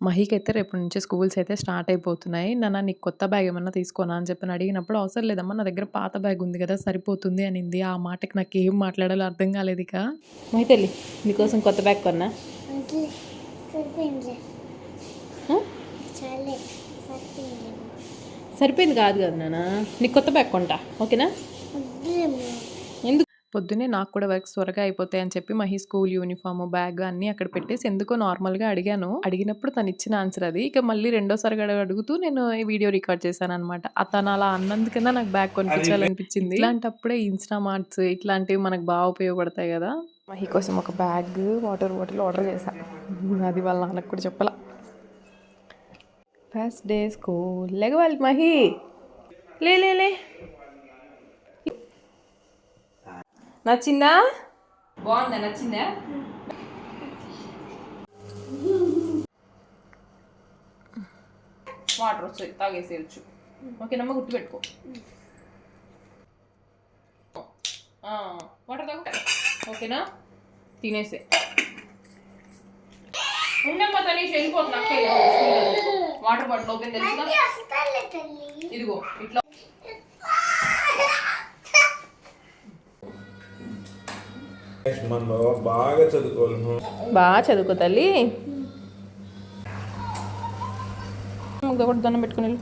మహీకి అయితే రేపటి నుంచి స్కూల్స్ అయితే స్టార్ట్ అయిపోతున్నాయి. నాన్న నీకు కొత్త బ్యాగ్ ఏమన్నా తీసుకోనా అని చెప్పని అడిగినప్పుడు, అవసరం లేదమ్మా నా దగ్గర పాత బ్యాగ్ ఉంది కదా సరిపోతుంది అనింది. ఆ మాటకి నాకేం మాట్లాడాలో అర్థం కాలేదు ఇక. మహి తల్లి నీకోసం కొత్త బ్యాగ్ కొన్నా. సరిపోయింది కాదు కదా నాన్న, నీకు కొత్త బ్యాగ్ కొంటా ఓకేనా. ఎందుకు పొద్దున్నే నాకు కూడా వర్క్స్ త్వరగా అయిపోతాయి అని చెప్పి మహి స్కూల్ యూనిఫామ్ బ్యాగ్ అన్నీ అక్కడ పెట్టేసి ఎందుకో నార్మల్గా అడిగాను. అడిగినప్పుడు తను ఇచ్చిన ఆన్సర్ అది. ఇక మళ్ళీ రెండోసారి అడుగుతూ నేను ఈ వీడియో రికార్డ్ చేశాను అనమాట. తను అలా అన్నందుకన్నా నాకు బ్యాగ్ కొనిపించాలనిపించింది. ఇలాంటప్పుడే ఇన్స్టామార్ట్స్ ఇట్లాంటివి మనకు బాగా ఉపయోగపడతాయి కదా. మహి కోసం ఒక బ్యాగ్ వాటర్ బాటిల్ ఆర్డర్ చేశాను. అది వాళ్ళ నాన్నకు కూడా చెప్పాల. ఫస్ట్ డే స్కూల్ లెగవాలి మహి, లే లే లే. నచ్చిందా? బాగుందా? నచ్చిందా? వాటర్ వస్తాయి తాగేసేయచ్చు ఓకేనమ్మా, గుర్తుపెట్టుకో. వాటర్ తాగు ఓకేనా, తినేసే. ఉండమ్మా తనీష్ వెళ్ళిపోతున్నా. వాటర్ బాటిల్ ఓపెన్ తెలుసుగా, ఇదిగో ఇట్లా. బాగా చదువుకోవాలి, బాగా చదువుకో తల్లి. ఒకటి దండం పెట్టుకుని వెళ్ళు.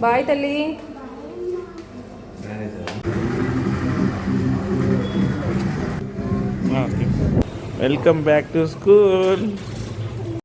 బాయ్ తల్లి. Welcome back to school.